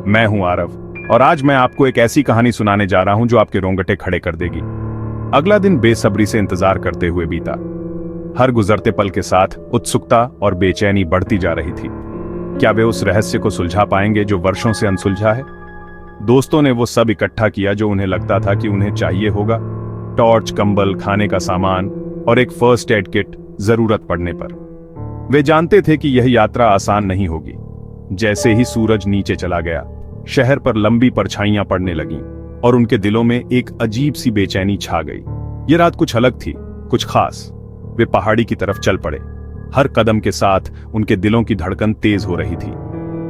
मैं हूं आरव और आज मैं आपको एक ऐसी कहानी सुनाने जा रहा हूं जो आपके रोंगटे खड़े कर देगी। अगला दिन बेसब्री से इंतजार करते हुए बीता। हर गुजरते पल के साथ उत्सुकता और बेचैनी बढ़ती जा रही थी। क्या वे उस रहस्य को सुलझा पाएंगे जो वर्षों से अनसुलझा है? दोस्तों ने वो सब इकट्ठा किया जो उन्हें लगता था कि उन्हें चाहिए होगा। टॉर्च, कंबल, खाने का सामान और एक फर्स्ट एड किट जरूरत पड़ने पर। वे जानते थे कि यह यात्रा आसान नहीं होगी। जैसे ही सूरज नीचे चला गया, शहर पर लंबी परछाइयां पड़ने लगीं और उनके दिलों में एक अजीब सी बेचैनी छा गई। यह रात कुछ अलग थी, कुछ खास। वे पहाड़ी की तरफ चल पड़े। हर कदम के साथ उनके दिलों की धड़कन तेज हो रही थी।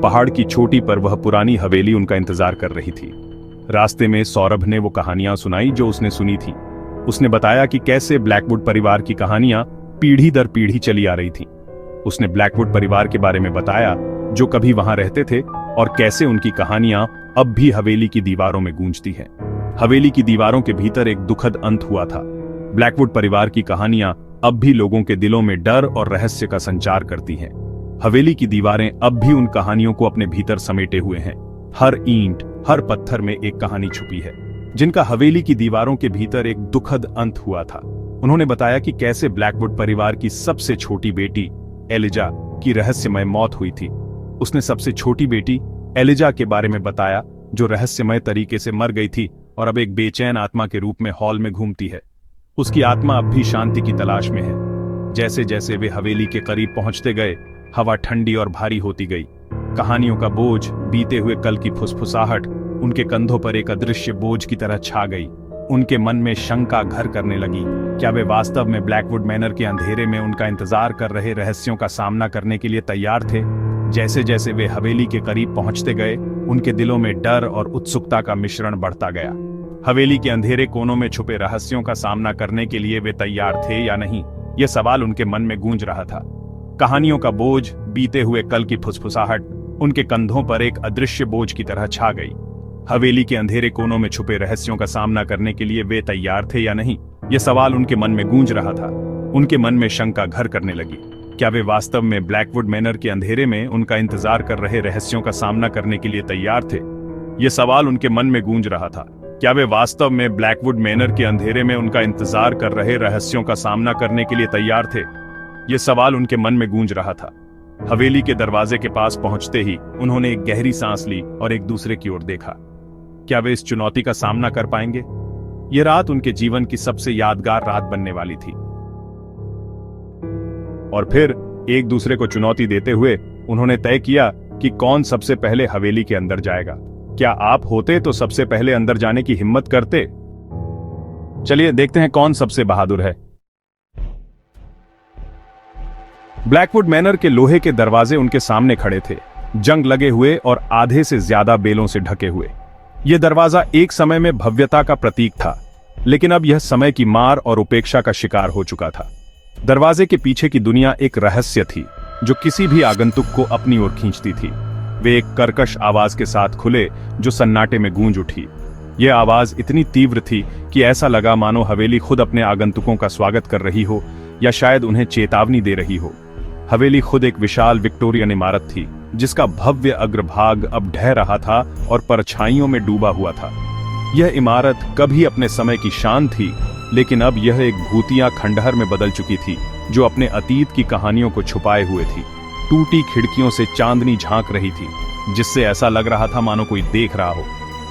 पहाड़ की चोटी पर वह पुरानी हवेली उनका इंतजार कर रही थी। रास्ते में सौरभ ने वो कहानियां सुनाई जो उसने सुनी थी। उसने बताया कि कैसे ब्लैकवुड परिवार की कहानियां पीढ़ी दर पीढ़ी चली आ रही थीं। उसने ब्लैकवुड परिवार के बारे में बताया जो कभी वहां रहते थे और कैसे उनकी कहानियां अब भी हवेली की दीवारों में गूंजती हैं। हवेली की दीवारों के भीतर एक दुखद अंत हुआ था। ब्लैकवुड परिवार की कहानियां अब भी लोगों के दिलों में डर और रहस्य का संचार करती हैं। हवेली की दीवारें अब भी उन कहानियों को अपने भीतर समेटे हुए हैं। हर ईंट, हर पत्थर में एक कहानी छुपी है, जिनका हवेली की दीवारों के भीतर एक दुखद अंत हुआ था। उन्होंने बताया कि कैसे ब्लैकवुड परिवार की सबसे छोटी बेटी एलिजा की रहस्यमय मौत हुई थी। उसने सबसे छोटी बेटी एलिजा के बारे में बताया जो रहस्यमय तरीके से मर गई थी और अब एक बेचैन आत्मा के रूप में हॉल में घूमती है। उसकी आत्मा अब भी शांति की तलाश में है। जैसे जैसे वे हवेली के करीब पहुंचते गए, हवा ठंडी और भारी होती गई। कहानियों का बोझ, बीते हुए कल की फुसफुसाहट उनके कंधों पर एक अदृश्य बोझ की तरह छा गई। उनके मन में शंका घर करने लगी। क्या वे वास्तव में ब्लैकवुड मैनर के अंधेरे में उनका इंतजार कर रहे रहस्यों का सामना करने के लिए तैयार थे? जैसे जैसे वे हवेली के करीब पहुंचते गए, उनके दिलों में डर और उत्सुकता का मिश्रण बढ़ता गया। हवेली के अंधेरे कोनों में छुपे रहस्यों का सामना करने के लिए वे तैयार थे या नहीं, यह सवाल उनके मन में गूंज रहा था। कहानियों का बोझ, बीते हुए कल की फुसफुसाहट उनके कंधों पर एक अदृश्य बोझ की तरह छा गई। हवेली के अंधेरे कोनों में छुपे रहस्यों का सामना करने के लिए वे तैयार थे या नहीं, यह सवाल उनके मन में गूंज रहा था। उनके मन में शंका घर करने लगी। क्या वे वास्तव में ब्लैकवुड मैनर के अंधेरे में उनका इंतजार कर रहे रहस्यों का सामना करने के लिए तैयार थे? यह सवाल उनके मन में गूंज रहा था। क्या वे वास्तव में ब्लैकवुड मैनर के अंधेरे में उनका इंतजार कर रहे रहस्यों का सामना करने के लिए तैयार थे? यह सवाल उनके मन में गूंज रहा था। हवेली के दरवाजे के पास पहुंचते ही उन्होंने एक गहरी सांस ली और एक दूसरे की ओर देखा। क्या वे इस चुनौती का सामना कर पाएंगे? यह रात उनके जीवन की सबसे यादगार रात बनने वाली थी। और फिर एक दूसरे को चुनौती देते हुए उन्होंने तय किया कि कौन सबसे पहले हवेली के अंदर जाएगा। क्या आप होते तो सबसे पहले अंदर जाने की हिम्मत करते? चलिए देखते हैं कौन सबसे बहादुर है। ब्लैकवुड मैनर के लोहे के दरवाजे उनके सामने खड़े थे, जंग लगे हुए और आधे से ज्यादा बेलों से ढके हुए। यह दरवाजा एक समय में भव्यता का प्रतीक था, लेकिन अब यह समय की मार और उपेक्षा का शिकार हो चुका था। दरवाजे के पीछे की दुनिया एक रहस्य थी जो किसी भी आगंतुक को अपनी ओर खींचती थी। वे एक कर्कश आवाज के साथ खुले जो सन्नाटे में गूंज उठी। यह आवाज इतनी तीव्र थी कि ऐसा लगा मानो हवेली खुद अपने आगंतुकों का स्वागत कर रही हो या शायद उन्हें चेतावनी दे रही हो। हवेली खुद एक विशाल विक्टोरियन इमारत थी जिसका भव्य अग्रभाग अब ढह रहा था और परछाइयों में डूबा हुआ था। यह इमारत कभी अपने समय की शान थी, लेकिन अब यह एक भूतिया खंडहर में बदल चुकी थी जो अपने अतीत की कहानियों को छुपाए हुए थी। टूटी खिड़कियों से चांदनी झांक रही थी, जिससे ऐसा लग रहा था मानो कोई देख रहा हो।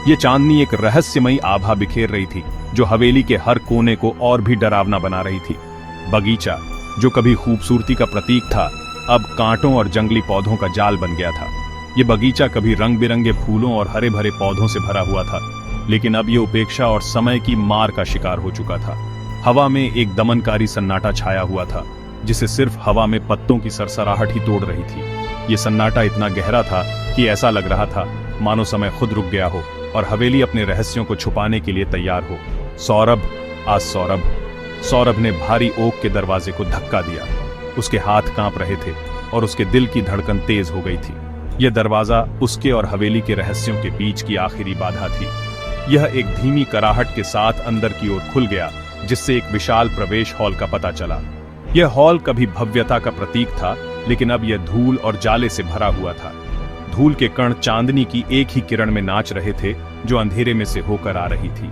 यह चांदनी एक रहस्यमयी आभा बिखेर रही थी जो हवेली के हर कोने को और भी डरावना बना रही थी। बगीचा, जो कभी खूबसूरती का प्रतीक था, अब कांटों और जंगली पौधों का जाल बन गया था। यह बगीचा कभी रंग बिरंगे फूलों और हरे भरे पौधों से भरा हुआ था, लेकिन अब यह उपेक्षा और समय की मार का शिकार हो चुका था। हवा में एक दमनकारी सन्नाटा छाया हुआ था, जिसे सिर्फ हवा में पत्तों की सरसराहट ही तोड़ रही थी। यह सन्नाटा इतना गहरा था कि ऐसा लग रहा था मानो समय खुद रुक गया हो और हवेली अपने रहस्यों को छुपाने के लिए तैयार हो। सौरभ ने भारी ओक के दरवाजे को धक्का दिया। उसके हाथ कांप रहे थे और उसके दिल की धड़कन तेज हो गई थी। यह दरवाजा उसके और हवेली के रहस्यों के बीच की आखिरी बाधा थी। यह एक धीमी कराहट के साथ अंदर की ओर खुल गया, जिससे एक विशाल प्रवेश हॉल का पता चला। यह हॉल कभी भव्यता का प्रतीक था, लेकिन अब यह धूल और जाले से भरा हुआ था। धूल के कण चांदनी की एक ही किरण में नाच रहे थे जो अंधेरे में से होकर आ रही थी।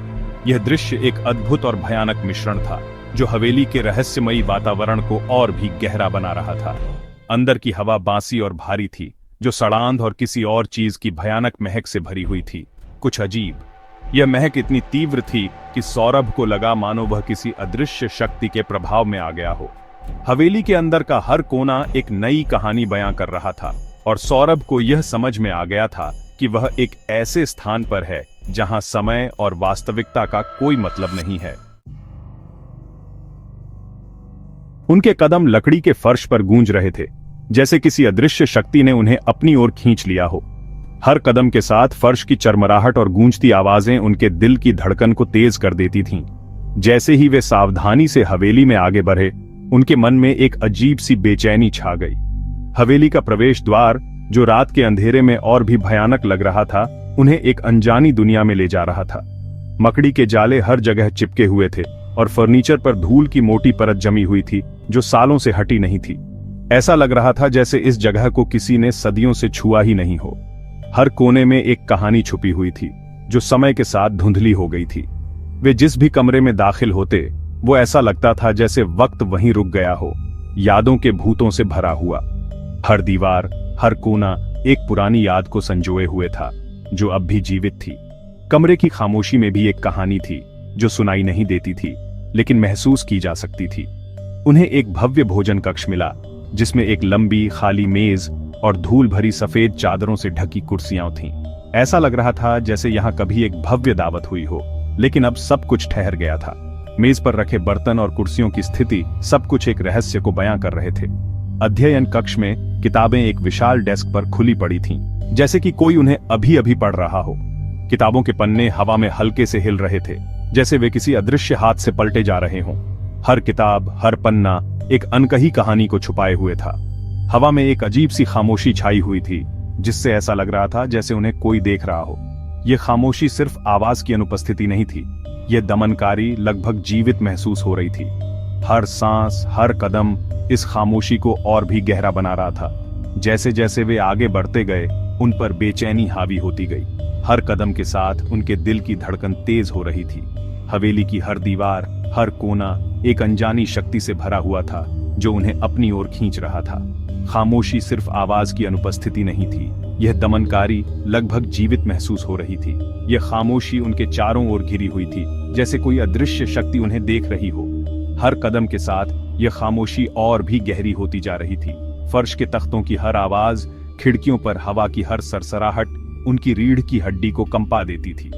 यह दृश्य एक अद्भुत और भयानक मिश्रण था जो हवेली के रहस्यमयी वातावरण को और भी गहरा बना रहा था। अंदर की हवा बांसी और भारी थी, जो सड़ांध और किसी और चीज की भयानक महक से भरी हुई थी। कुछ अजीब। यह महक इतनी तीव्र थी कि सौरभ को लगा मानो वह किसी अदृश्य शक्ति के प्रभाव में आ गया हो। हवेली के अंदर का हर कोना एक नई कहानी बयां कर रहा था और सौरभ को यह समझ में आ गया था कि वह एक ऐसे स्थान पर है जहां समय और वास्तविकता का कोई मतलब नहीं है। उनके कदम लकड़ी के फर्श पर गूंज रहे थे, जैसे किसी अदृश्य शक्ति ने उन्हें अपनी ओर खींच लिया हो। हर कदम के साथ फर्श की चरमराहट और गूंजती आवाजें उनके दिल की धड़कन को तेज कर देती थीं। जैसे ही वे सावधानी से हवेली में आगे बढ़े, उनके मन में एक अजीब सी बेचैनी छा गई। हवेली का प्रवेश द्वार, जो रात के अंधेरे में और भी भयानक लग रहा था, उन्हें एक अनजानी दुनिया में ले जा रहा था। मकड़ी के जाले हर जगह चिपके हुए थे और फर्नीचर पर धूल की मोटी परत जमी हुई थी जो सालों से हटी नहीं थी। ऐसा लग रहा था जैसे इस जगह को किसी ने सदियों से छुआ ही नहीं हो। हर कोने में एक कहानी छुपी हुई थी जो समय के साथ धुंधली हो गई थी। वे जिस भी कमरे में दाखिल होते, वो ऐसा लगता था जैसे वक्त वहीं रुक गया हो, यादों के भूतों से भरा हुआ। हर दीवार, हर कोना एक पुरानी याद को संजोए हुए था जो अब भी जीवित थी। कमरे की खामोशी में भी एक कहानी थी जो सुनाई नहीं देती थी लेकिन महसूस की जा सकती थी। उन्हें एक भव्य भोजन कक्ष मिला जिसमें एक लंबी खाली मेज और धूल भरी सफेद चादरों से ढकी कुर्सियां थीं। ऐसा लग रहा था जैसे यहां कभी एक भव्य दावत हुई हो, लेकिन अब सब कुछ ठहर गया था। मेज पर रखे बर्तन और कुर्सियों की स्थिति सब कुछ एक रहस्य को बयां कर रहे थे। अध्ययन कक्ष में किताबें एक विशाल डेस्क पर खुली पड़ी थीं, जैसे कि कोई उन्हें अभी अभी पढ़ रहा हो। किताबों के पन्ने हवा में हल्के से हिल रहे थे, जैसे वे किसी अदृश्य हाथ से पलटे जा रहे हों। हर किताब, हर पन्ना एक अनकही कहानी को छुपाए हुए था। हवा में एक अजीब सी खामोशी छाई हुई थी, जिससे ऐसा लग रहा था जैसे उन्हें कोई देख रहा हो। यह खामोशी सिर्फ आवाज की अनुपस्थिति नहीं थी, यह दमनकारी, लगभग जीवित महसूस हो रही थी। हर सांस, हर कदम इस खामोशी को और भी गहरा बना रहा था। जैसे जैसे वे आगे बढ़ते गए, उन पर बेचैनी हावी होती गई। हर कदम के साथ उनके दिल की धड़कन तेज हो रही थी। हवेली की हर दीवार, हर कोना एक अनजानी शक्ति से भरा हुआ था जो उन्हें अपनी ओर खींच रहा था। खामोशी सिर्फ आवाज की अनुपस्थिति नहीं थी, यह दमनकारी, लगभग जीवित महसूस हो रही थी। यह खामोशी उनके चारों ओर घिरी हुई थी, जैसे कोई अदृश्य शक्ति उन्हें देख रही हो। हर कदम के साथ यह खामोशी और भी गहरी होती जा रही थी। फर्श के तख्तों की हर आवाज, खिड़कियों पर हवा की हर सरसराहट उनकी रीढ़ की हड्डी को कंपा देती थी।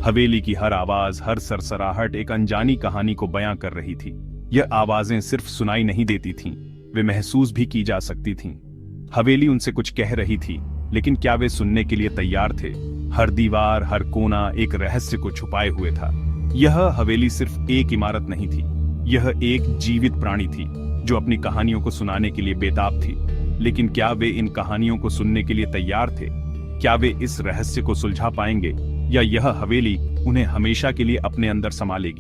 हवेली की हर आवाज, हर सरसराहट एक अनजानी कहानी को बयां कर रही थी। यह आवाजें सिर्फ सुनाई नहीं देती थीं, वे महसूस भी की जा सकती थीं। हवेली उनसे कुछ कह रही थी, लेकिन क्या वे सुनने के लिए तैयार थे? हर दीवार, हर कोना एक रहस्य को छुपाए हुए था। यह हवेली सिर्फ एक इमारत नहीं थी, यह एक जीवित प्राणी थी जो अपनी कहानियों को सुनाने के लिए बेताब थी। लेकिन क्या वे इन कहानियों को सुनने के लिए तैयार थे? क्या वे इस रहस्य को सुलझा पाएंगे, या यह हवेली उन्हें हमेशा के लिए अपने अंदर समा लेगी?